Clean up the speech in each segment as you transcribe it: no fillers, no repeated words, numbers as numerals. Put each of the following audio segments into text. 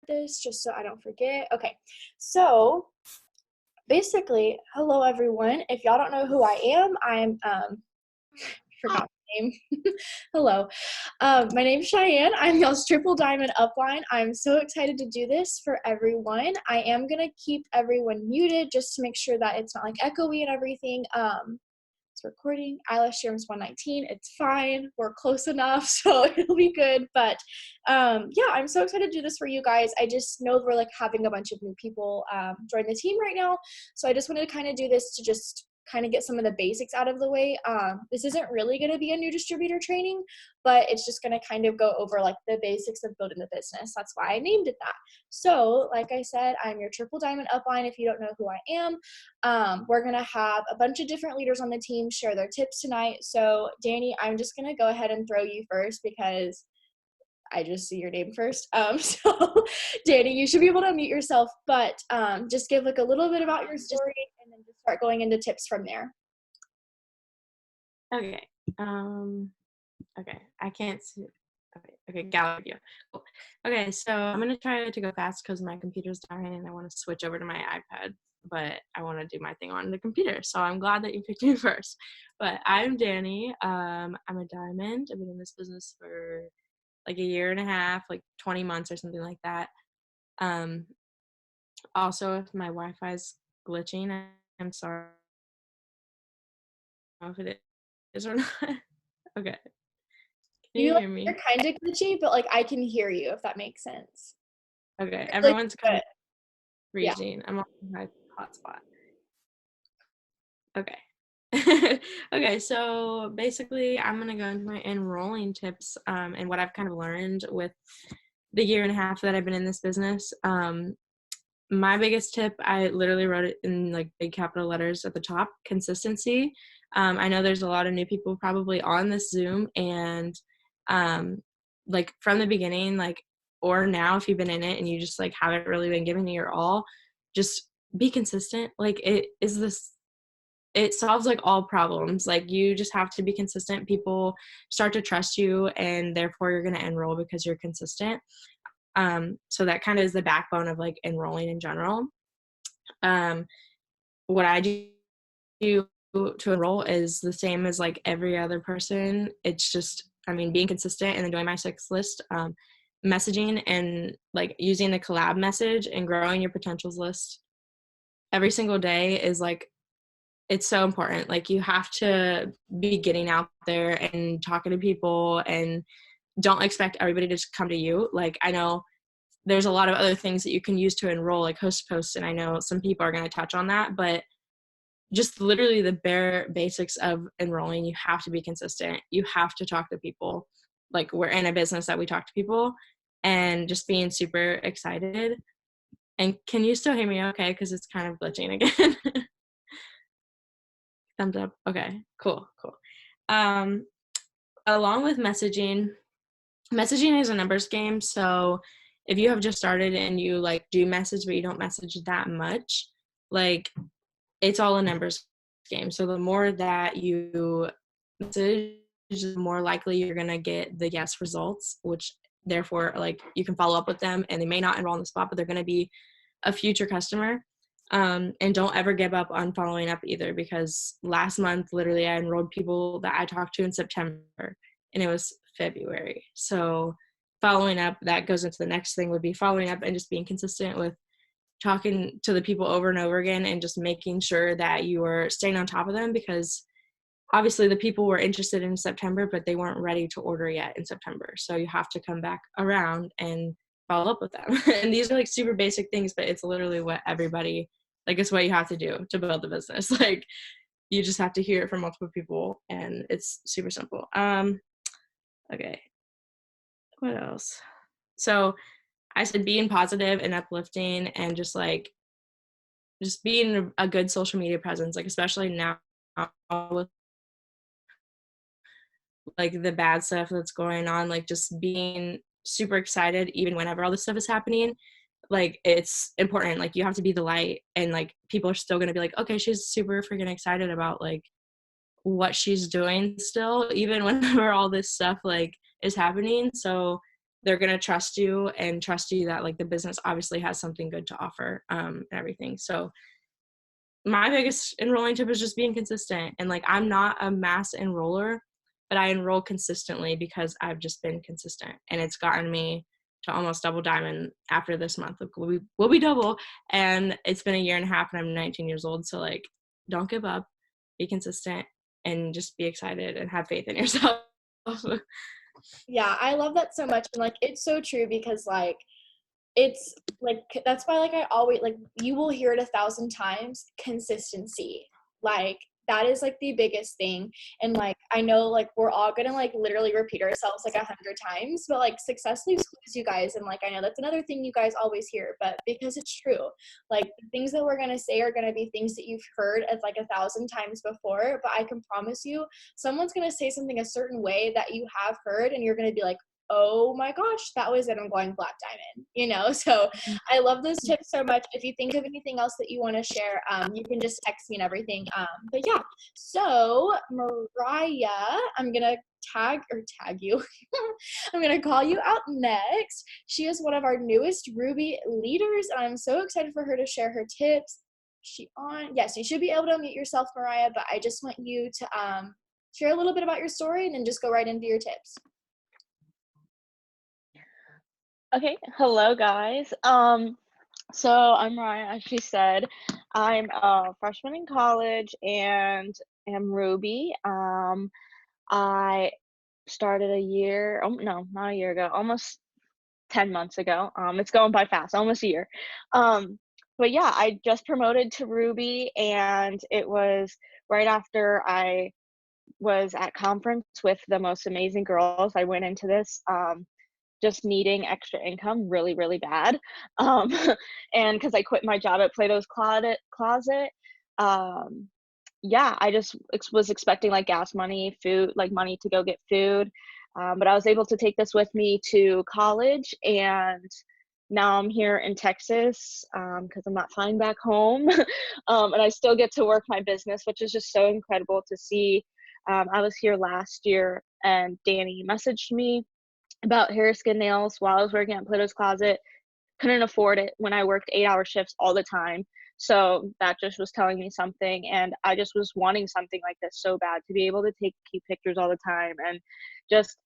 this just so I don't forget. Okay, so basically, hello everyone. If y'all don't know who I am, forgot my name. Hello. My name's Cheyenne. I'm y'all's Triple Diamond upline. I'm so excited to do this for everyone. I am going to keep everyone muted just to make sure that it's not like echoey and everything. It's recording. Eyelash Serum is 119. It's fine. We're close enough, so it'll be good. But yeah, I'm so excited to do this for you guys. I just know we're like having a bunch of new people join the team right now. So I just wanted to kind of do this to just kind of get some of the basics out of the way. This isn't really going to be a new distributor training, but it's just going to kind of go over like the basics of building the business. That's why I named it that. So like I said, I'm your Triple Diamond upline if you don't know who I am. We're going to have a bunch of different leaders on the team share their tips tonight. So Dani, I'm just going to go ahead and throw you first because I just see your name first. So Dani, you should be able to unmute yourself, but just give like a little bit about your story and then just start going into tips from there. Okay. Okay. I can't see. Okay. Gallery view. Cool. Okay. So I'm going to try to go fast because my computer's dying and I want to switch over to my iPad, but I want to do my thing on the computer. So I'm glad that you picked me first. But I'm Dani. I'm a diamond. I've been in this business for like a year and a half, like 20 months or something like that. Also, if my Wi-Fi's glitching, I'm sorry. I don't know if it is or not. Okay. Can you hear me? You're kind of glitchy, but like I can hear you if that makes sense. Okay. Everyone's kind of freezing. Yeah. I'm on my hotspot. Okay. Okay, so basically I'm going to go into my enrolling tips and what I've kind of learned with the year and a half that I've been in this business. My biggest tip, I literally wrote it in like big capital letters at the top: consistency. I know there's a lot of new people probably on this Zoom, and like from the beginning, like, or now if you've been in it and you just like haven't really been giving it your all, just be consistent. Like it solves like all problems. Like you just have to be consistent. People start to trust you and therefore you're going to enroll because you're consistent. So that kind of is the backbone of like enrolling in general. What I do to enroll is the same as like every other person. It's just, I mean, being consistent and then doing my 6 list, messaging and like using the collab message and growing your potentials list every single day is like, it's so important. Like you have to be getting out there and talking to people and don't expect everybody to just come to you. Like I know there's a lot of other things that you can use to enroll, like host posts, and I know some people are going to touch on that, but just literally the bare basics of enrolling, you have to be consistent. You have to talk to people. Like we're in a business that we talk to people, and just being super excited. And can you still hear me okay? Because it's kind of glitching again. Thumbs up. Okay, cool. Along with messaging is a numbers game. So if you have just started and you like do message, but you don't message that much, like it's all a numbers game. So the more that you message, the more likely you're going to get the yes results, which therefore like you can follow up with them and they may not enroll on the spot, but they're going to be a future customer. And don't ever give up on following up either, because last month, literally I enrolled people that I talked to in September and it was February. So following up, that goes into the next thing, would be following up and just being consistent with talking to the people over and over again and just making sure that you are staying on top of them, because obviously the people were interested in September, but they weren't ready to order yet in September. So you have to come back around and follow up with them. And these are like super basic things, but it's literally what everybody, like it's what you have to do to build the business. Like you just have to hear it from multiple people and it's super simple. Okay. What else? So I said being positive and uplifting and just being a good social media presence, like especially now with like the bad stuff that's going on, like just being super excited even whenever all this stuff is happening. Like it's important. Like you have to be the light, and like people are still gonna be like, okay, she's super freaking excited about like what she's doing still, even whenever all this stuff like is happening. So they're going to trust you and trust you that like the business obviously has something good to offer, and everything. So my biggest enrolling tip is just being consistent. And like, I'm not a mass enroller, but I enroll consistently because I've just been consistent, and it's gotten me to almost double diamond after this month. Like, we'll be double, and it's been a year and a half, and I'm 19 years old. So like, don't give up, be consistent, and just be excited and have faith in yourself. Yeah, I love that so much. And like, it's so true because like, it's like, that's why like I always like, you will hear it 1,000 times, consistency. Like that is like the biggest thing. And like I know like we're all gonna like literally repeat ourselves like 100 times, but like success leaves clues, you guys. And like I know that's another thing you guys always hear, but because it's true, like the things that we're gonna say are gonna be things that you've heard as like 1,000 times before. But I can promise you, someone's gonna say something a certain way that you have heard, and you're gonna be like, oh my gosh, that was it, I'm going black diamond, you know? So I love those tips so much. If you think of anything else that you want to share, you can just text me and everything. But yeah, so Mariah, I'm going to tag you. I'm going to call you out next. She is one of our newest Ruby leaders, and I'm so excited for her to share her tips. Is she on? Yes, you should be able to unmute yourself, Mariah, but I just want you to share a little bit about your story and then just go right into your tips. Okay, hello guys. So I'm Mariah, as she said. I'm a freshman in college and am Ruby. I started not a year ago, almost 10 months ago. It's going by fast, almost a year. But yeah, I just promoted to Ruby, and it was right after I was at conference with the most amazing girls. I went into this just needing extra income really, really bad. Um, and because I quit my job at Plato's Closet, yeah, I just was expecting like gas money, food, like money to go get food. But I was able to take this with me to college, and now I'm here in Texas because I'm not flying back home. And I still get to work my business, which is just so incredible to see. I was here last year, and Dani messaged me about hair, skin, nails while I was working at Plato's Closet. Couldn't afford it when I worked 8-hour shifts all the time. So that just was telling me something. And I just was wanting something like this so bad, to be able to keep pictures all the time. And just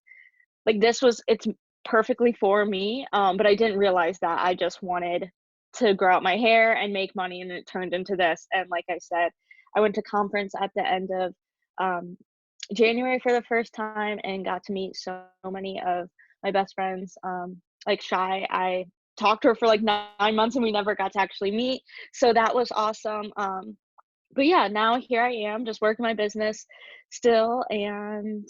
like it's perfectly for me. But I didn't realize that. I just wanted to grow out my hair and make money. And it turned into this. And like I said, I went to conference at the end of January for the first time and got to meet so many of my best friends. Like Shy, I talked to her for like 9 months and we never got to actually meet. So that was awesome. But yeah, now here I am just working my business still. And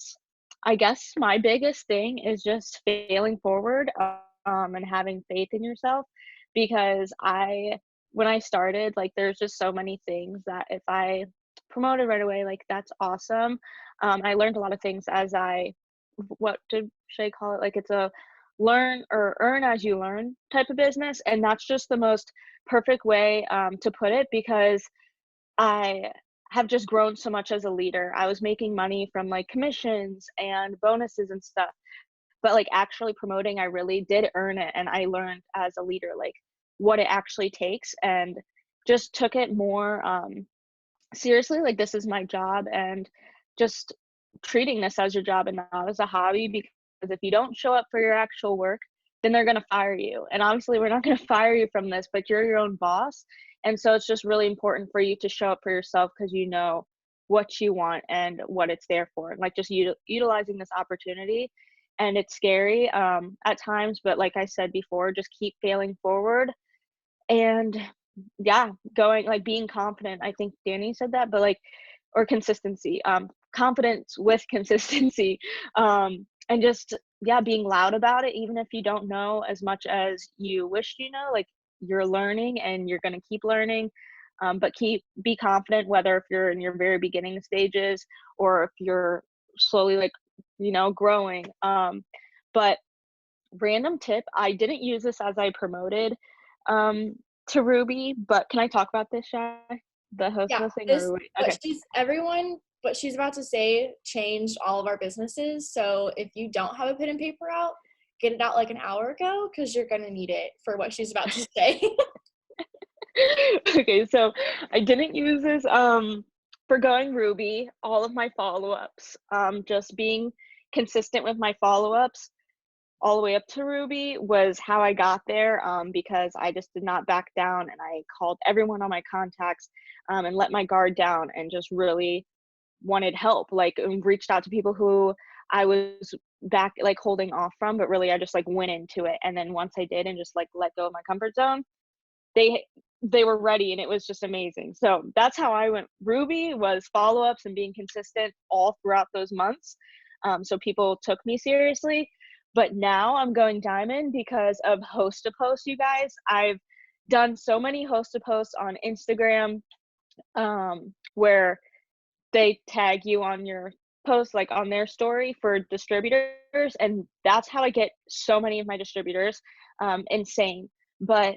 I guess my biggest thing is just failing forward and having faith in yourself, because when I started, like there's just so many things that if I promoted right away, like that's awesome. I learned a lot of things as what did Shay call it? Like it's a learn or earn as you learn type of business. And that's just the most perfect way to put it, because I have just grown so much as a leader. I was making money from like commissions and bonuses and stuff, but like actually promoting, I really did earn it. And I learned as a leader, like what it actually takes, and just took it more seriously. Like this is my job, and just treating this as your job and not as a hobby, because if you don't show up for your actual work, then they're going to fire you. And obviously we're not going to fire you from this, but you're your own boss. And so it's just really important for you to show up for yourself, because you know what you want and what it's there for. Like just utilizing this opportunity. And it's scary at times, but like I said before, just keep failing forward. And yeah, going like being confident. I think Dani said that, but like, or consistency, confidence with consistency, and just, yeah, being loud about it, even if you don't know as much as you wish you know. Like you're learning and you're going to keep learning, but be confident, whether if you're in your very beginning stages or if you're slowly like, growing. But random tip, I didn't use this as I promoted to Ruby, but can I talk about this, Shy? The Yeah, hosting or okay. What she's about to say changed all of our businesses. So if you don't have a pen and paper out, get it out like an hour ago because you're gonna need it for what she's about to say. Okay, so I didn't use this for going Ruby, all of my follow-ups, just being consistent with my follow-ups all the way up to Ruby was how I got there, because I just did not back down, and I called everyone on my contacts, and let my guard down and just really wanted help, like reached out to people who I was back like holding off from, but really I just like went into it. And then once I did and just like let go of my comfort zone, they they were ready, and it was just amazing. So that's how I went Ruby, was follow-ups and being consistent all throughout those months. So people took me seriously. But now I'm going Diamond because of host to post, you guys. I've done so many host to posts on Instagram, where they tag you on your post, like on their story for distributors, and that's how I get so many of my distributors. Insane. But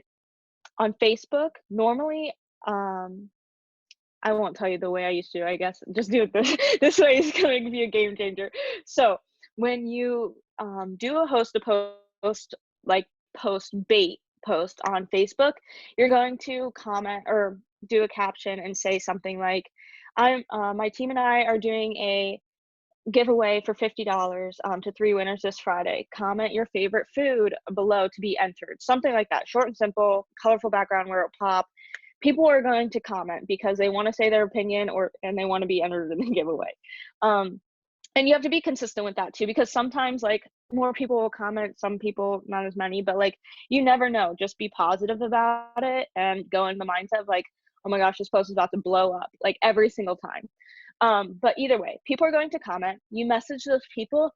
on Facebook, normally, I won't tell you the way I used to, I guess. Just do it this way is going to be a game changer. So when you do a host to post, like post bait post on Facebook, you're going to comment or do a caption and say something like, my team and I are doing a giveaway for $50 to 3 winners this Friday. Comment your favorite food below to be entered. Something like that. Short and simple, colorful background where it pop. People are going to comment because they want to say their opinion and they want to be entered in the giveaway. And you have to be consistent with that too, because sometimes like more people will comment, some people not as many, but like you never know. Just be positive about it and go in the mindset of like, oh my gosh, this post is about to blow up, like every single time. But either way, people are going to comment. You message those people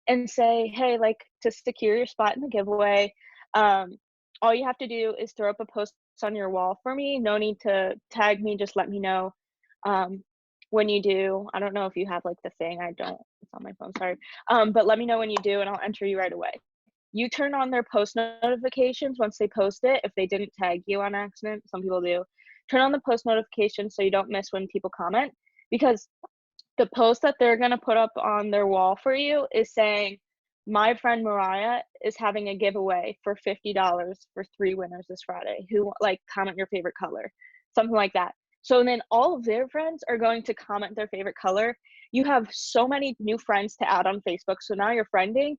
and say, hey, like to secure your spot in the giveaway, all you have to do is throw up a post on your wall for me. No need to tag me, just let me know when you do. I don't know if you have like the thing. I don't, it's on my phone, sorry. But let me know when you do and I'll enter you right away. You turn on their post notifications once they post it. If they didn't tag you on accident, some people do. Turn on the post notifications so you don't miss when people comment, because the post that they're going to put up on their wall for you is saying, my friend Mariah is having a giveaway for $50 for 3 winners this Friday who like comment your favorite color, something like that. So then all of their friends are going to comment their favorite color. You have so many new friends to add on Facebook. So now you're friending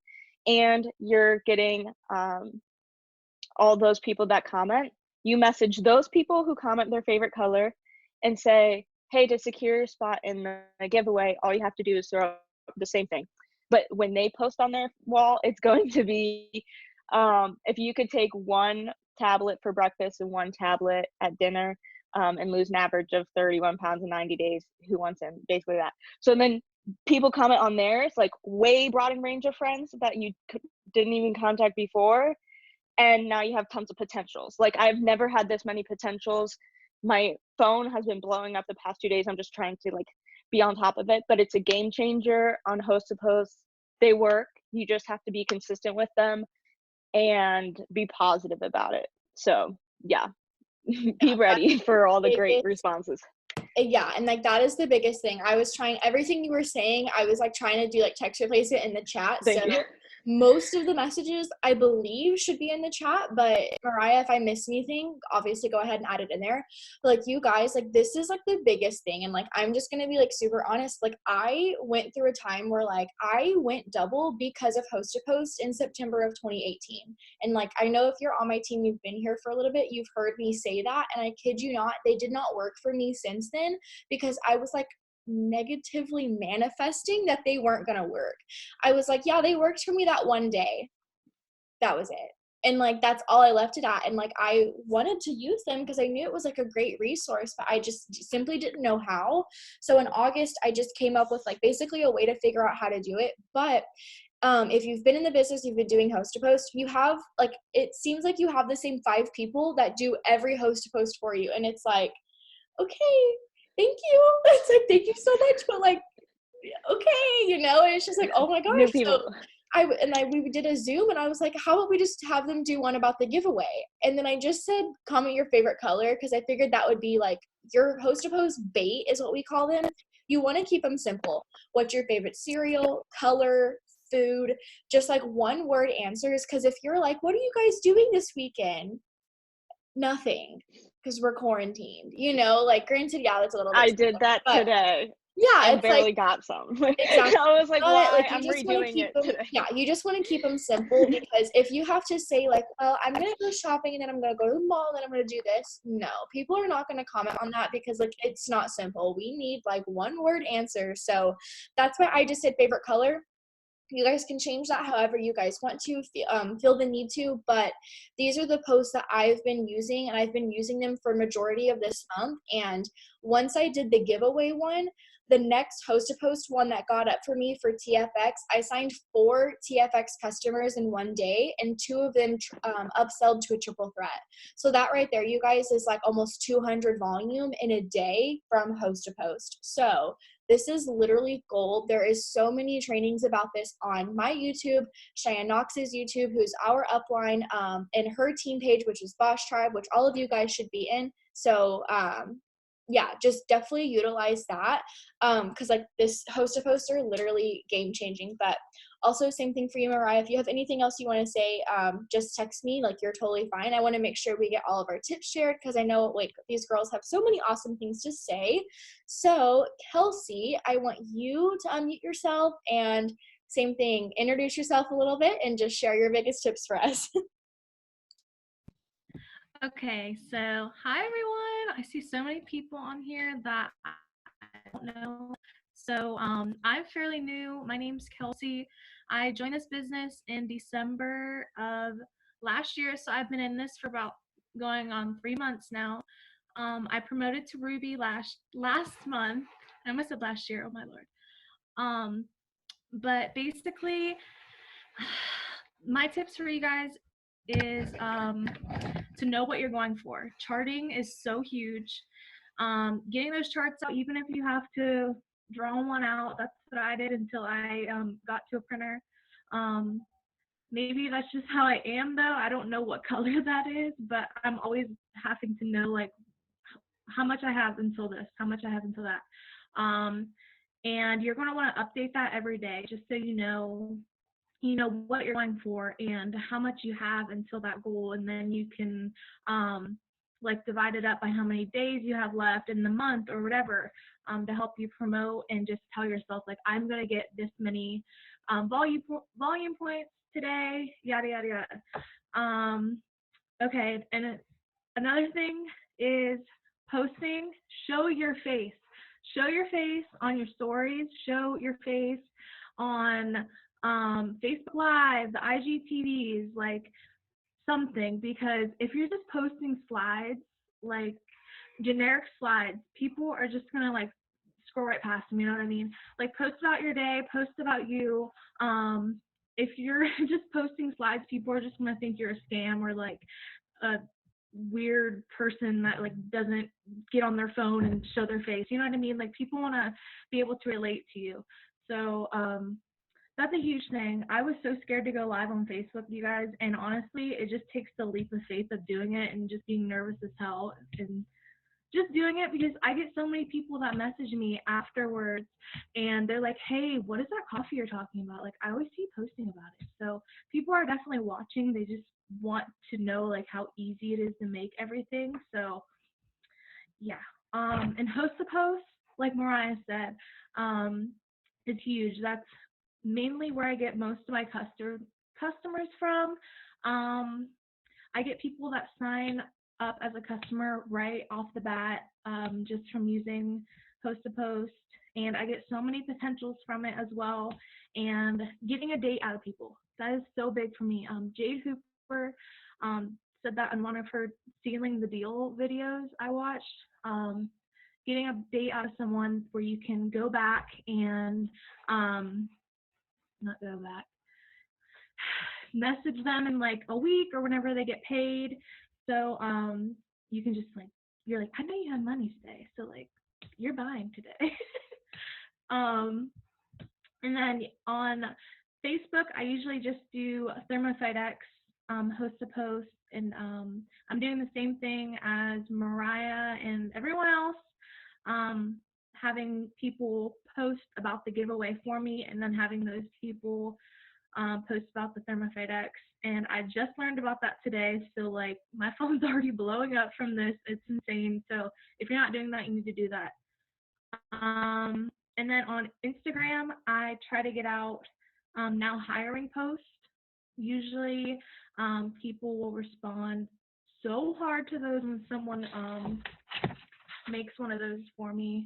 and you're getting all those people that comment. You message those people who comment their favorite color and say, hey, to secure your spot in the giveaway, all you have to do is throw up the same thing. But when they post on their wall, it's going to be, if you could take 1 tablet for breakfast and 1 tablet at dinner, and lose an average of 31 pounds in 90 days, who wants in? Basically that. So then people comment on theirs, like way broadened range of friends that you didn't even contact before. And now you have tons of potentials. Like I've never had this many potentials. My phone has been blowing up the past 2 days. I'm just trying to like be on top of it, but it's a game changer on host to post. They work. You just have to be consistent with them and be positive about it. So yeah, be ready for all the great responses. Yeah, and like that is the biggest thing. I was trying everything you were saying. I was like trying to do like text replace it in the chat. Thank you. Most of the messages I believe should be in the chat, but Mariah, if I miss anything, obviously go ahead and add it in there. But like you guys, like this is like the biggest thing, and like I'm just gonna be like super honest. Like I went through a time where like I went double because of host to post in September of 2018, and like I know if you're on my team, you've been here for a little bit, you've heard me say that, and I kid you not, they did not work for me since then because I was like negatively manifesting that they weren't gonna work. I was like, yeah, they worked for me that one day. That was it. And like that's all I left it at. And like I wanted to use them because I knew it was like a great resource, but I just simply didn't know how. So in August, I just came up with like basically a way to figure out how to do it. But if you've been in the business, you've been doing host to post, you have like, it seems like you have the same 5 people that do every host to post for you. And it's like, okay, thank you. It's like, thank you so much. But like, okay, you know, and it's just like, oh my gosh. New people. So we did a Zoom and I was like, how about we just have them do one about the giveaway? And then I just said, comment your favorite color, because I figured that would be like your host to post bait is what we call them. You want to keep them simple. What's your favorite cereal, color, food, just like one word answers. Because if you're like, what are you guys doing this weekend? Nothing, because we're quarantined, you know, like granted, yeah, that's a little bit I did that but today yeah, and it's like barely got some. exactly. I was like, But why? like you I'm just want to redoing keep it them, today. yeah, you just want to keep them simple, because if you have to say like, well, I'm gonna go shopping and then I'm gonna go to the mall and then I'm gonna do this, no, people are not gonna comment on that, because like it's not simple. We need like one word answer. So that's why I just said favorite color. You guys can change that however you guys want to, feel the need to, but these are the posts that I've been using, and I've been using them for majority of this month. And once I did the giveaway one, the next host to post one that got up for me for TFX, I signed 4 TFX customers in one day, and 2 of them upselled to a triple threat. So that right there, you guys, is like almost 200 volume in a day from host to post. So this is literally gold. There is so many trainings about this on my YouTube, Cheyenne Knox's YouTube, who's our upline, and her team page, which is Boss Tribe, which all of you guys should be in. So yeah, just definitely utilize that, because like this host to poster, literally game changing. But also same thing for you, Mariah. If you have anything else you want to say, just text me. Like, you're totally fine. I want to make sure we get all of our tips shared, because I know like these girls have so many awesome things to say. So Kelsey, I want you to unmute yourself, and same thing, introduce yourself a little bit and just share your biggest tips for us. Okay, so hi everyone. I see so many people on here that I don't know. So I'm fairly new. My name's Kelsey. I joined this business in December of last year, so I've been in this for about going on 3 months now. I promoted to Ruby last month. I almost said last year. Oh my lord. But basically, my tips for you guys is to know what you're going for. Charting is so huge. Getting those charts out, even if you have to draw one out, that's what I did until I got to a printer. Maybe that's just how I am, though. I don't know what color that is, but I'm always having to know like how much I have until this, how much I have until that. And you're going to want to update that every day, just so you know what you're going for and how much you have until that goal, and then you can like divide it up by how many days you have left in the month or whatever, to help you promote, and just tell yourself like, I'm going to get this many volume points today, yada yada yada. Okay, and another thing is posting. Show your face on your stories, show your face on Facebook Live, the IGTVs, like something, because if you're just posting slides, like generic slides, people are just gonna like scroll right past them, you know what I mean? Like, post about your day, post about you. If you're just posting slides, people are just gonna think you're a scam or like a weird person that like doesn't get on their phone and show their face, you know what I mean? Like, people want to be able to relate to you. So that's a huge thing. I was so scared to go live on Facebook, you guys, and honestly, it just takes the leap of faith of doing it and just being nervous as hell and just doing it, because I get so many people that message me afterwards and they're like, hey, what is that coffee you're talking about? Like, I always see you posting about it. So people are definitely watching. They just want to know like how easy it is to make everything. So yeah. And host to post, like Mariah said, is huge. That's mainly where I get most of my customers from. I get people that sign up as a customer right off the bat, just from using host to post, and I get so many potentials from it as well. And getting a date out of people, that is so big for me. Jade Hooper said that in one of her sealing the deal videos I watched. Getting a date out of someone where you can go back and not go back, message them in like a week or whenever they get paid. So you can just like, you're like, I know you have money today, so like, you're buying today. And then on Facebook, I usually just do ThermoFidex, host to post, and I'm doing the same thing as Mariah and everyone else, having people post about the giveaway for me, and then having those people post about the ThermoFadeX, and I just learned about that today. So like my phone's already blowing up from this. It's insane. So if you're not doing that, you need to do that. And then on Instagram, I try to get out now hiring posts. Usually, people will respond so hard to those when someone makes one of those for me.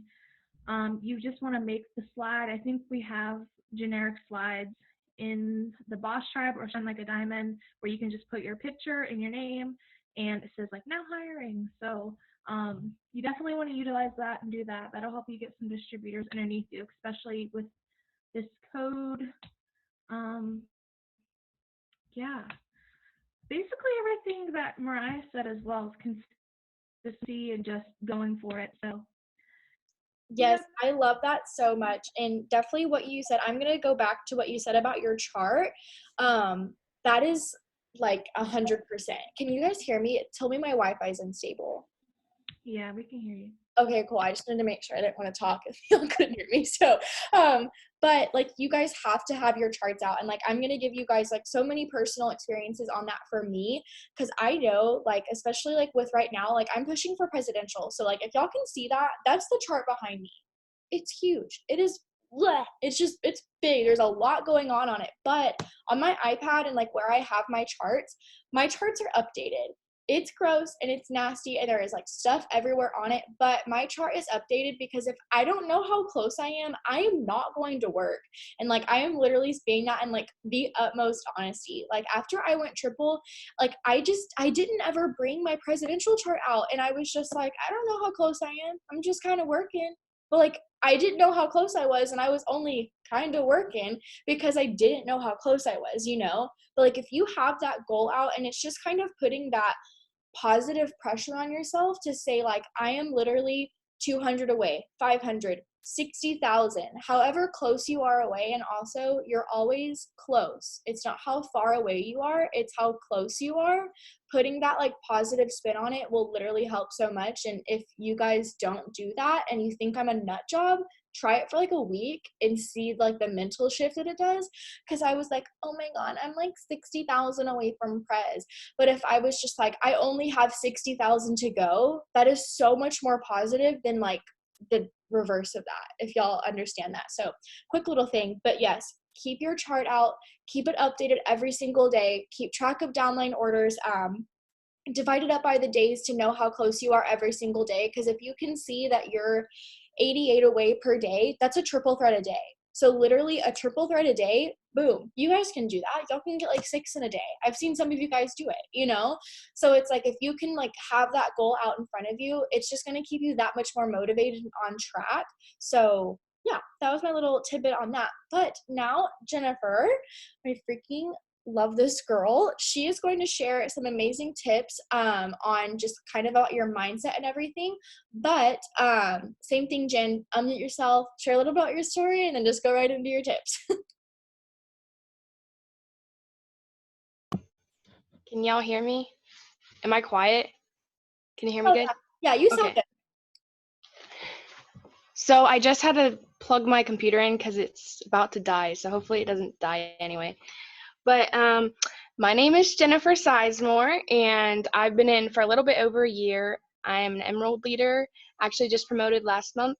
You just want to make the slide. I think we have generic slides in the Boss Tribe or Shine Like a Diamond where you can just put your picture and your name and it says like now hiring. So you definitely want to utilize that and do that. That'll help you get some distributors underneath you, especially with this code. Yeah, basically everything that Mariah said as well is consistency and just going for it. So Yes, I love that so much. And definitely what you said, I'm going to go back to what you said about your chart. That is like 100%. Can you guys hear me? Tell me my Wi-Fi is unstable. Yeah, we can hear you. Okay, cool. I just wanted to make sure I didn't want to talk if y'all couldn't hear me. So, but like you guys have to have your charts out. And like I'm going to give you guys like so many personal experiences on that for me. Because I know like, especially like with right now, like I'm pushing for presidential. So like if y'all can see that, that's the chart behind me. It's huge. It is, bleh. It's big. There's a lot going on it. But on my iPad and like where I have my charts are updated. It's gross and it's nasty and there is like stuff everywhere on it, but my chart is updated because if I don't know how close I am not going to work. And like I am literally saying that in like the utmost honesty. Like after I went triple, like I didn't ever bring my presidential chart out and I was just like, I don't know how close I am. I'm just kind of working. But like I didn't know how close I was and I was only kind of working because I didn't know how close I was, you know? But like if you have that goal out and it's just kind of putting that positive pressure on yourself to say like I am literally 200 away, 500, 60,000, however close you are away. And also you're always close. It's not how far away you are, it's how close you are. Putting that like positive spin on it will literally help so much. And if you guys don't do that and you think I'm a nut job, try it for like a week and see like the mental shift that it does. Because I was like, oh my god, I'm like 60,000 away from prez. But if I was just like, I only have 60,000 to go, that is so much more positive than like the reverse of that, if y'all understand that. So quick little thing, but yes, keep your chart out, keep it updated every single day, keep track of downline orders, divide it up by the days to know how close you are every single day. Because if you can see that you're 88 away per day, that's a triple thread a day. So literally a triple thread a day, boom, you guys can do that. Y'all can get like 6 in a day. I've seen some of you guys do it, you know? So it's like, if you can like have that goal out in front of you, it's just going to keep you that much more motivated and on track. So yeah, that was my little tidbit on that. But now Jennifer, my freaking love this girl. She is going to share some amazing tips on just kind of about your mindset and everything. But same thing, Jen, unmute yourself, share a little about your story, and then just go right into your tips. Can y'all hear me? Am I quiet? Can you hear me good? Yeah, you sound Okay. good. So I just had to plug my computer in because it's about to die, so hopefully it doesn't die anyway. But my name is Jennifer Sizemore, and I've been in for a little bit over a year. I am an Emerald leader, actually just promoted last month.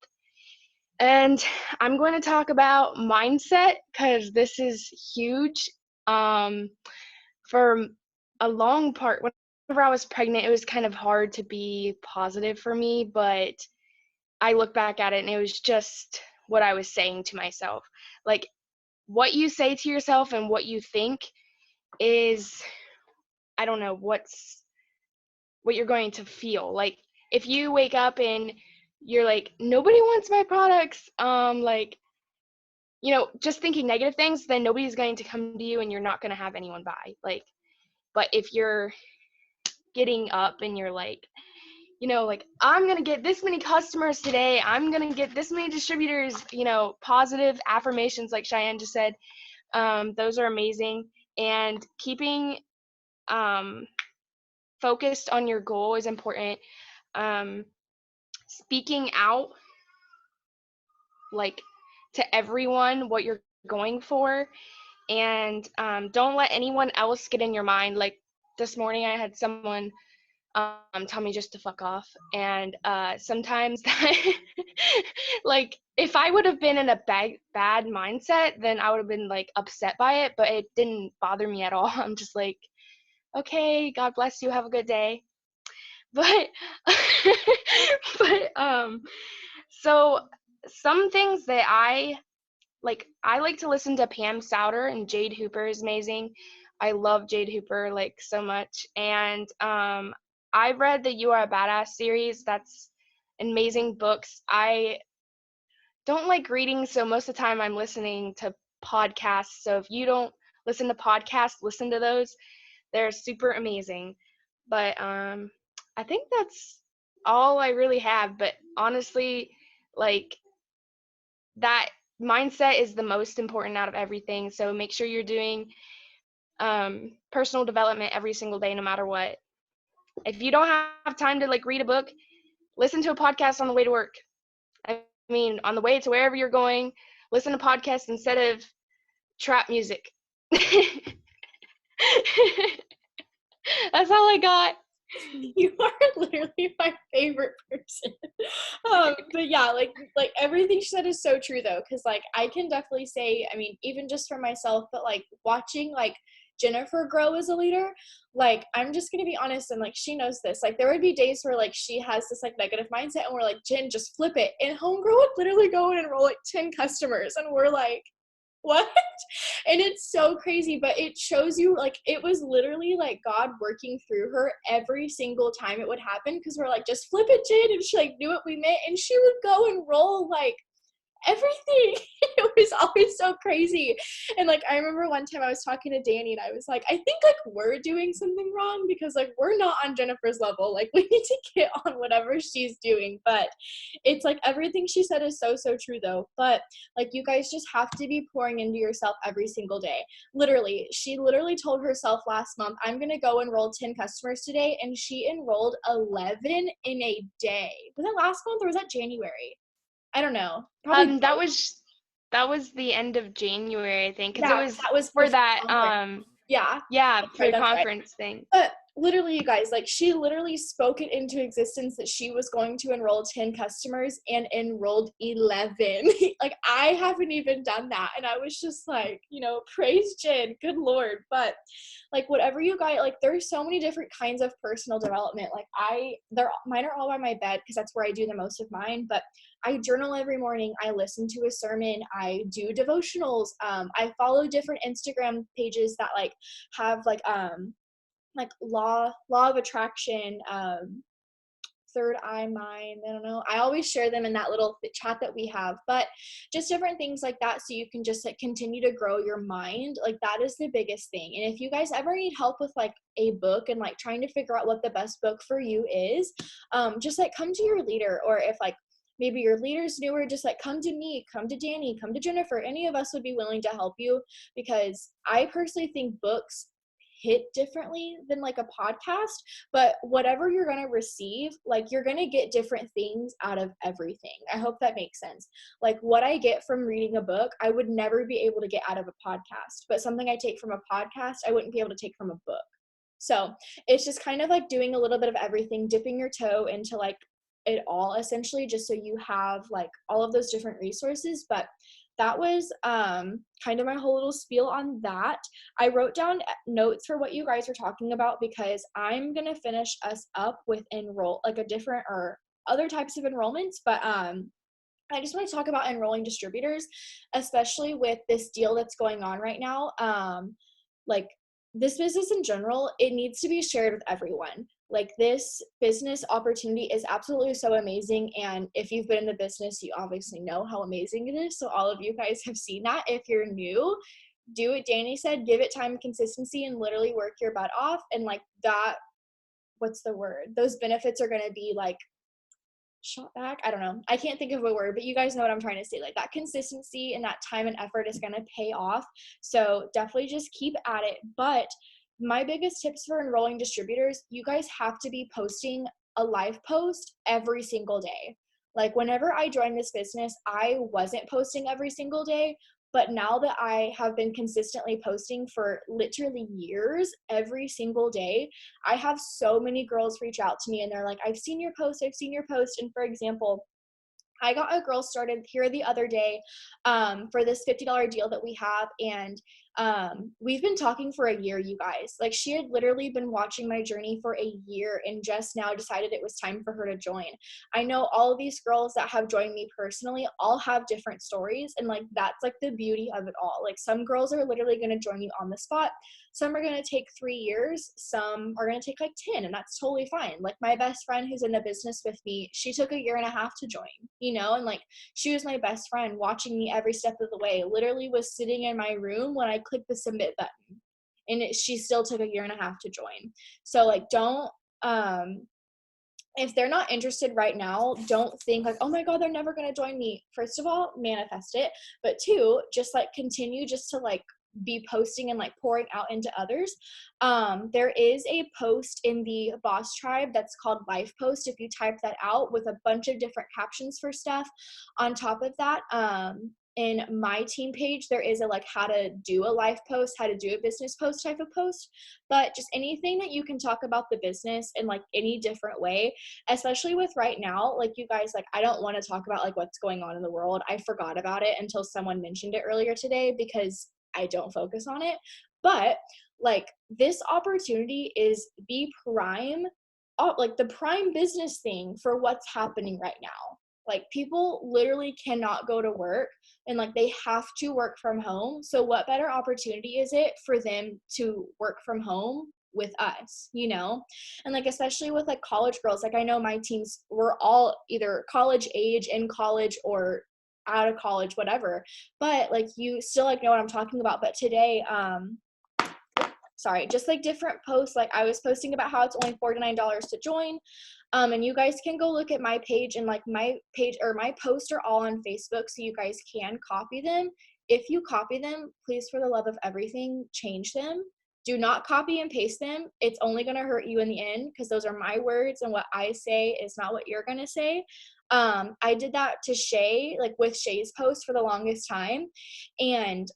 And I'm going to talk about mindset because this is huge. For a long part, whenever I was pregnant, it was kind of hard to be positive for me, but I look back at it and it was just what I was saying to myself. Like, what you say to yourself and what you think is, I don't know, what you're going to feel. Like, if you wake up and you're like, nobody wants my products, like, you know, just thinking negative things, then nobody's going to come to you and you're not going to have anyone buy. Like, but if you're getting up and you're like, you know, like, I'm going to get this many customers today, I'm going to get this many distributors, you know, positive affirmations like Cheyenne just said, those are amazing. And keeping focused on your goal is important. Speaking out, like, to everyone what you're going for and don't let anyone else get in your mind. Like this morning, I had someone tell me just to fuck off, and sometimes that, like, if I would have been in a bad mindset, then I would have been like upset by it, but it didn't bother me at all. I'm just like, okay, God bless you, have a good day. But but so some things that I like to listen to Pam Souter, and Jade Hooper is amazing. I love Jade Hooper like so much. And I read the You Are a Badass series. That's amazing books. I don't like reading, so most of the time I'm listening to podcasts. So if you don't listen to podcasts, listen to those. They're super amazing. But I think that's all I really have. But honestly, like, that mindset is the most important out of everything. So make sure you're doing personal development every single day, no matter what. If you don't have time to like read a book, listen to a podcast on the way to work. I mean, on the way to wherever you're going, listen to podcasts instead of trap music. That's all I got. You are literally my favorite person. But yeah, like everything she said is so true though, because like I can definitely say, I mean, even just for myself, but like watching like Jennifer grow as a leader, like I'm just gonna be honest, and like she knows this, like there would be days where like she has this like negative mindset and we're like, Jen, just flip it, and homegirl would literally go and enroll like 10 customers and we're like, what? And it's so crazy, but it shows you like it was literally like God working through her every single time it would happen, because we're like, just flip it, Jen, and she like knew what we meant, and she would go and roll like everything. It was always so crazy. And like I remember one time I was talking to Dani and I was like, I think like we're doing something wrong, because like we're not on Jennifer's level, like we need to get on whatever she's doing. But it's like everything she said is so true though. But like you guys just have to be pouring into yourself every single day. Literally, she literally told herself last month, I'm gonna go enroll 10 customers today, and she enrolled 11 in a day. Was that last month or was that January? I don't know. Probably That was the end of January, I think, because yeah, it was that was for before that conference. Yeah, for the that's right. conference thing. But literally, you guys, like she literally spoke it into existence that she was going to enroll 10 customers and enrolled 11. Like I haven't even done that, and I was just like, you know, praise Jen, good Lord. But like whatever you guys, like there's so many different kinds of personal development. Like mine are all by my bed because that's where I do the most of mine. But I journal every morning. I listen to a sermon. I do devotionals. I follow different Instagram pages that like have like law of attraction, third eye mind, I don't know, I always share them in that little chat that we have. But just different things like that, so you can just like continue to grow your mind. Like that is the biggest thing. And if you guys ever need help with like a book and like trying to figure out what the best book for you is, just like come to your leader. Or if like maybe your leader's newer, just like come to me, come to Dani, come to Jennifer. Any of us would be willing to help you, because I personally think books hit differently than like a podcast. But whatever you're going to receive, like you're going to get different things out of everything. I hope that makes sense. Like what I get from reading a book, I would never be able to get out of a podcast, but something I take from a podcast, I wouldn't be able to take from a book. So it's just kind of like doing a little bit of everything, dipping your toe into like it all, essentially, just so you have like all of those different resources. But that was kind of my whole little spiel on that. I wrote down notes for what you guys were talking about, because I'm going to finish us up with like a different or other types of enrollments. But I just want to talk about enrolling distributors, especially with this deal that's going on right now. Like this business in general, it needs to be shared with everyone. Like this business opportunity is absolutely so amazing. And if you've been in the business, you obviously know how amazing it is. So all of you guys have seen that. If you're new, do what Dani said, give it time and consistency, and literally work your butt off. And like that, what's the word? Those benefits are going to be like shot back. I don't know. I can't think of a word, but you guys know what I'm trying to say. Like that consistency and that time and effort is going to pay off. So definitely just keep at it. But my biggest tips for enrolling distributors, you guys have to be posting a live post every single day. Like whenever I joined this business, I wasn't posting every single day, But now that I have been consistently posting for literally years, every single day, I have so many girls reach out to me and they're like, I've seen your post. And for example, I got a girl started here the other day for this $50 deal that we have, and we've been talking for a year, you guys. Like, she had literally been watching my journey for a year and just now decided it was time for her to join. I know all of these girls that have joined me personally all have different stories, and like that's like the beauty of it all. Like, some girls are literally going to join you on the spot. Some are going to take 3 years. Some are going to take like 10, and that's totally fine. Like, my best friend who's in the business with me, she took 1.5 years to join, you know, and like, she was my best friend, watching me every step of the way, literally was sitting in my room when I clicked the submit button, and she still took 1.5 years to join. So like, don't, if they're not interested right now, don't think like, oh my God, they're never going to join me. First of all, manifest it. But 2, just like continue just to like be posting and like pouring out into others. There is a post in the Boss Tribe that's called Life Post. If you type that out with a bunch of different captions for stuff. On top of that, in my team page, there is a like how to do a life post, how to do a business post type of post. But just anything that you can talk about the business in like any different way, especially with right now, like you guys, like I don't want to talk about like what's going on in the world. I forgot about it until someone mentioned it earlier today because I don't focus on it. But like, this opportunity is the prime, like the prime business thing for what's happening right now. Like, people literally cannot go to work and like they have to work from home. So what better opportunity is it for them to work from home with us, you know? And like, especially with like college girls, like I know my teams were all either college age, in college, or out of college, whatever. But like, you still like know what I'm talking about. But today, just like different posts, like I was posting about how it's only $49 to join. And you guys can go look at my page, and like my page or my posts are all on Facebook, so you guys can copy them. If you copy them, please, for the love of everything, change them. Do not copy and paste them. It's only going to hurt you in the end, because those are my words, and what I say is not what you're going to say. I did that to Shay, like with Shay's post for the longest time. And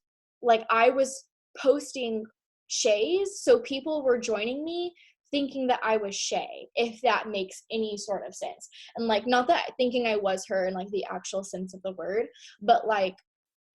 like, I was posting Shay's, so people were joining me thinking that I was Shay, if that makes any sort of sense. And like, not that thinking I was her in like the actual sense of the word, but like,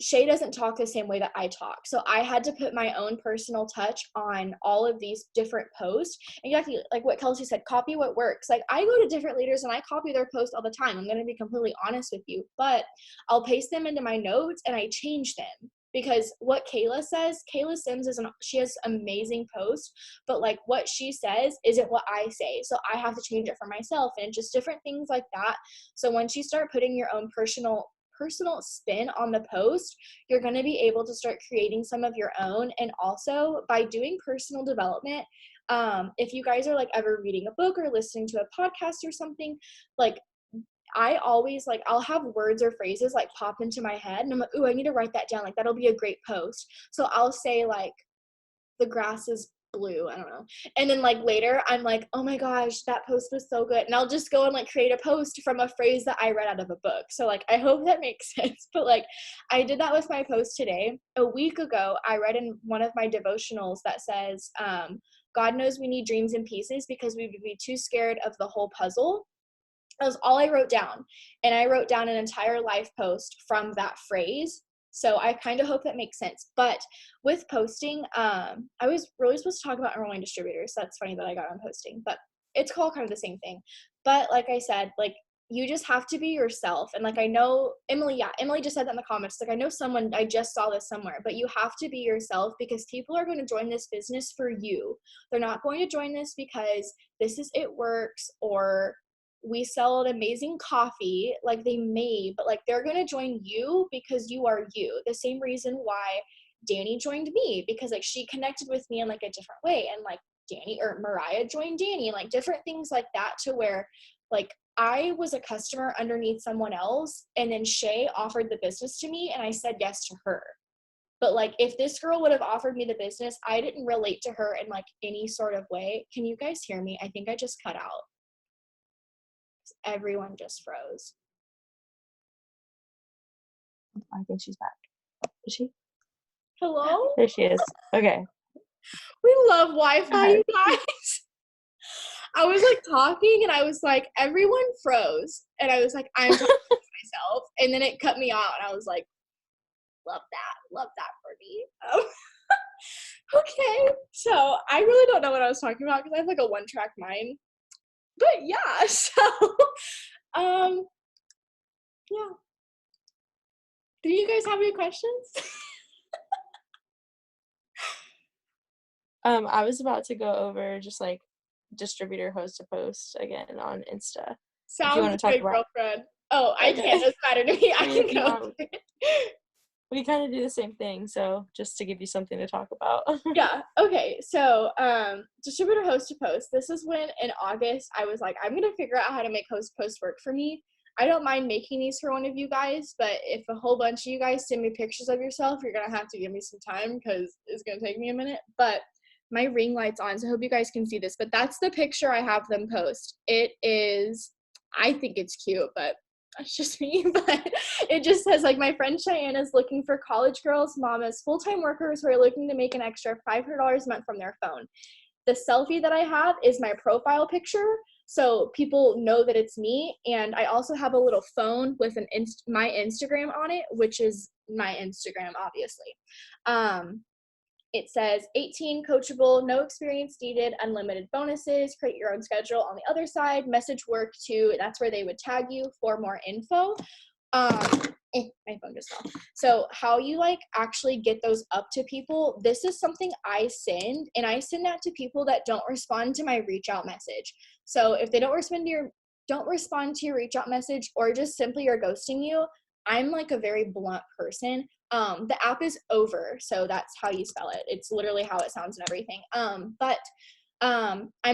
Shay doesn't talk the same way that I talk. So I had to put my own personal touch on all of these different posts. And exactly like what Kelsey said, copy what works. Like, I go to different leaders and I copy their posts all the time. I'm going to be completely honest with you, but I'll paste them into my notes and I change them. Because what Kayla says, Kayla Sims she has amazing posts, but like what she says isn't what I say. So I have to change it for myself, and just different things like that. So once you start putting your own personal spin on the post, you're going to be able to start creating some of your own. And also, by doing personal development, if you guys are like ever reading a book or listening to a podcast or something, like, I always like, I'll have words or phrases like pop into my head, and I'm like, ooh, I need to write that down. Like, that'll be a great post. So I'll say like, the grass is blue, I don't know. And then like later I'm like, oh my gosh, that post was so good. And I'll just go and like create a post from a phrase that I read out of a book. So like, I hope that makes sense. But like, I did that with my post today. A week ago, I read in one of my devotionals that says, God knows we need dreams in pieces because we would be too scared of the whole puzzle. That was all I wrote down. And I wrote down an entire life post from that phrase. So I kind of hope that makes sense. But with posting, I was really supposed to talk about Enrolling Distributors. That's funny that I got on posting, but it's called kind of the same thing. But like I said, like, you just have to be yourself. And like, I know Emily just said that in the comments. Like, I know I just saw this somewhere, but you have to be yourself, because people are going to join this business for you. They're not going to join this because this is It Works, or we sell an amazing coffee. Like, they may, but like, they're going to join you because you are you. The same reason why Dani joined me, because like, she connected with me in like a different way. And like, Dani or Mariah joined Dani, and like different things like that, to where like, I was a customer underneath someone else, and then Shay offered the business to me and I said yes to her. But like, if this girl would have offered me the business, I didn't relate to her in like any sort of way. Can you guys hear me? I think I just cut out. Everyone just froze. I think she's back. Is she? Hello? There she is. Okay. We love Wi-Fi, Hi. you guys. I was like talking and I was like, everyone froze. And I was like, I'm talking to myself. And then it cut me out and I was like, love that for me. Okay. So I really don't know what I was talking about because I have like a one-track mind. But yeah, so yeah. Do you guys have any questions? I was about to go over just like distributor host to post again on Insta. Sounds if you want to talk good, about girlfriend. Oh, I Okay. can't. It doesn't matter to me. I If can you go. want, we kind of do the same thing, so just to give you something to talk about. Yeah. Okay. So, distributor host to post. This is when in August I was like, I'm gonna figure out how to make host post work for me. I don't mind making these for one of you guys, but if a whole bunch of you guys send me pictures of yourself, you're gonna have to give me some time because it's gonna take me a minute. But my ring light's on, so I hope you guys can see this. But that's the picture I have them post. It is, I think it's cute, but that's just me. But it just says like, my friend Cheyenne is looking for college girls, mamas, full-time workers who are looking to make an extra $500 a month from their phone. The selfie that I have is my profile picture, so people know that it's me. And I also have a little phone with my Instagram on it, which is my Instagram, obviously. It says 18, coachable, no experience needed, unlimited bonuses, create your own schedule. On the other side, message work to, that's where they would tag you for more info. My phone just fell. So how you like actually get those up to people, this is something I send, and I send that to people that don't respond to my reach out message. So if they don't respond to your reach out message, or just simply are ghosting you, I'm like a very blunt person. The app is Over, so that's how you spell it. It's literally how it sounds and everything. I'm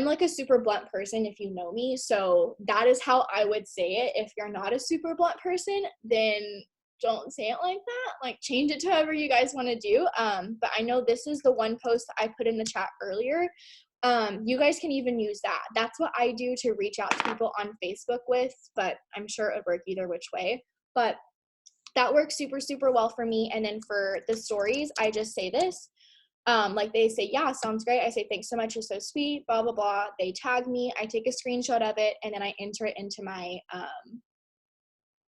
like a super blunt person if you know me, so that is how I would say it. If you're not a super blunt person, then don't say it like that. Like, change it to however you guys want to do. But I know this is the one post I put in the chat earlier. You guys can even use that. That's what I do to reach out to people on Facebook with, but I'm sure it would work either which way. But that works super, super well for me. And then for the stories, I just say this. Like they say, yeah, sounds great. I say, thanks so much. You're so sweet, blah, blah, blah. They tag me. I take a screenshot of it, and then I enter it into my,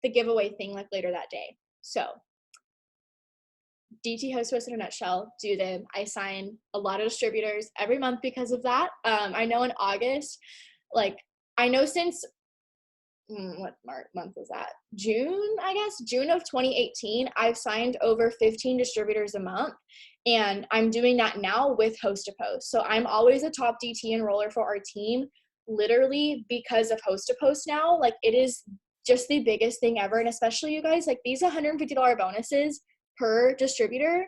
the giveaway thing like later that day. So DT host posts in a nutshell, do them. I sign a lot of distributors every month because of that. I know in August, like I know since what month was that? June, I guess. June of 2018, I've signed over 15 distributors a month, and I'm doing that now with host to post. So I'm always a top DT enroller for our team, literally because of host to post now. Like, it is just the biggest thing ever. And especially you guys, like these $150 bonuses per distributor,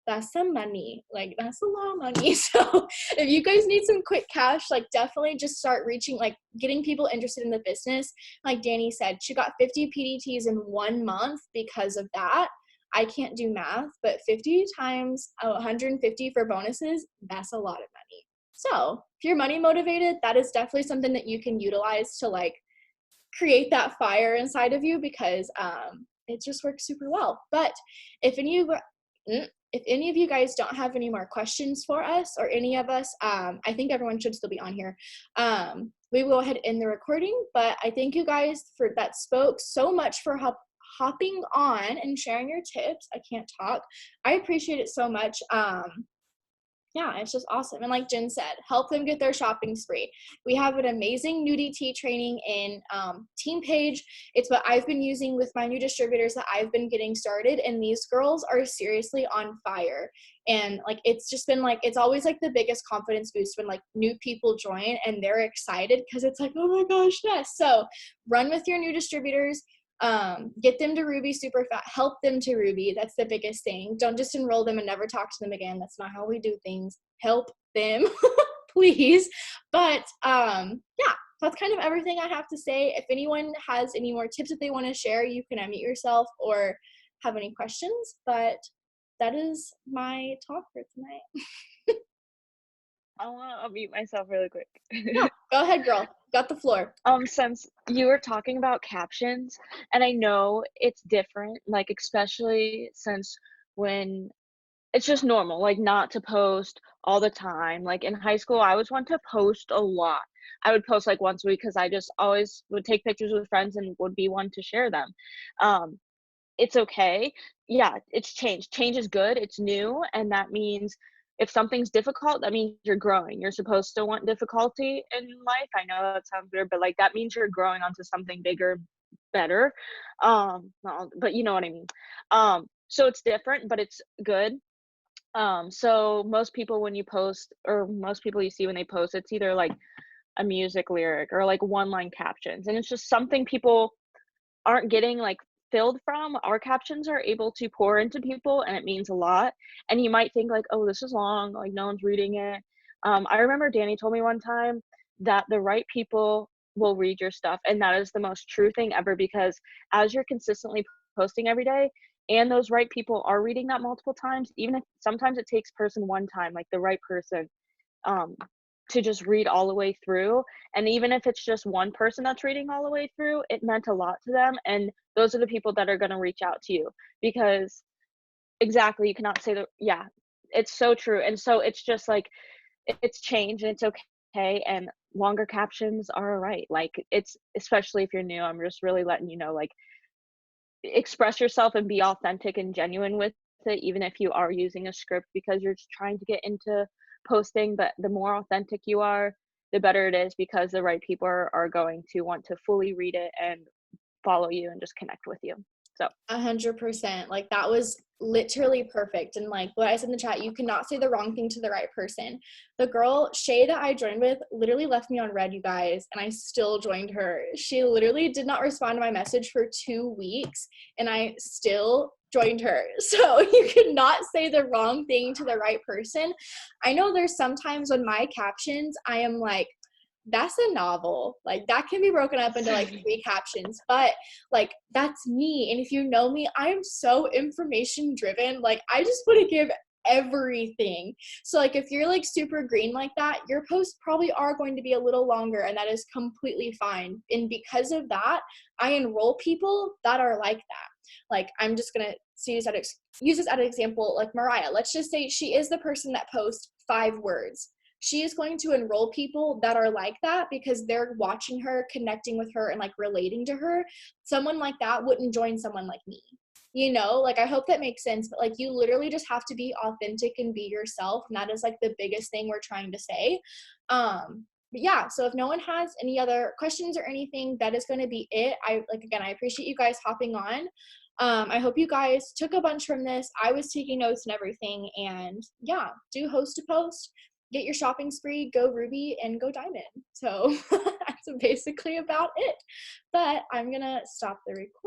that's some money. Like, that's a lot of money. So if you guys need some quick cash, like definitely just start reaching, like getting people interested in the business. Like Dani said, she got 50 PDTs in 1 month because of that. I can't do math, but 50 times 150 for bonuses, that's a lot of money. So if you're money motivated, that is definitely something that you can utilize to like create that fire inside of you, because it just works super well. But if any of you guys don't have any more questions for us, or any of us, I think everyone should still be on here. We will go ahead and end the recording, but I thank you guys for that spoke so much for hopping on and sharing your tips. I can't talk. I appreciate it so much. Yeah, it's just awesome. And like Jen said, help them get their shopping spree. We have an amazing new DT training in Team Page. It's what I've been using with my new distributors that I've been getting started. And these girls are seriously on fire. And like, it's just been like, it's always like the biggest confidence boost when like new people join and they're excited, because it's like, oh my gosh, yes. So run with your new distributors. Get them to Ruby super fast, help them to Ruby. That's the biggest thing. Don't just enroll them and never talk to them again. That's not how we do things. Help them, please. But yeah, that's kind of everything I have to say. If anyone has any more tips that they want to share, you can unmute yourself or have any questions. But that is my talk for tonight. I want to unmute myself really quick. Yeah, go ahead, girl. Got the floor. Since you were talking about captions, and I know it's different, like especially since when it's just normal, like, not to post all the time. Like, in high school, I was one to post a lot. I would post, like, once a week because I just always would take pictures with friends and would be one to share them. Um, it's okay. Yeah, it's change. Change is good, it's new, and that means if something's difficult, that means you're growing. You're supposed to want difficulty in life. I know that sounds weird, but, like, that means you're growing onto something bigger, better. Well, but you know what I mean. So it's different, but it's good. So most people when you post, or most people you see when they post, it's either like a music lyric or like one line captions. And it's just something people aren't getting like filled from. Our captions are able to pour into people and it means a lot. And you might think like, oh, this is long, like no one's reading it. I remember Dani told me one time that the right people will read your stuff. And that is the most true thing ever, because as you're consistently posting every day and those right people are reading that multiple times, even if sometimes it takes person one time, like the right person, um, to just read all the way through. And even if it's just one person that's reading all the way through, it meant a lot to them. And those are the people that are going to reach out to you, because exactly, you cannot say that. Yeah, it's so true. And so it's just like, it's change and it's okay. And longer captions are all right. Like, it's, especially if you're new, I'm just really letting you know, like, express yourself and be authentic and genuine with it, even if you are using a script because you're just trying to get into posting. But the more authentic you are, the better it is, because the right people are going to want to fully read it and follow you and just connect with you. So 100%. Like, that was literally perfect. And like what I said in the chat, you cannot say the wrong thing to the right person. The girl Shay that I joined with literally left me on red, you guys, and I still joined her. She literally did not respond to my message for 2 weeks and I still joined her. So you cannot say the wrong thing to the right person. I know there's sometimes when my captions, I am like, that's a novel. Like, that can be broken up into like 3 captions, but like, that's me. And if you know me, I am so information driven. Like, I just want to give everything. So like, if you're like super green like that, your posts probably are going to be a little longer, and that is completely fine. And because of that, I enroll people that are like that. Like, I'm just gonna use this as an example. Like Mariah, let's just say she is the person that posts 5 words. She is going to enroll people that are like that because they're watching her, connecting with her, and like relating to her. Someone like that wouldn't join someone like me. You know, like, I hope that makes sense, but like, you literally just have to be authentic and be yourself. And that is like the biggest thing we're trying to say. But yeah, so if no one has any other questions or anything, that is going to be it. I appreciate you guys hopping on. I hope you guys took a bunch from this. I was taking notes and everything. And yeah, do host a post. Get your shopping spree, go Ruby, and go Diamond. So that's basically about it. But I'm going to stop the recording.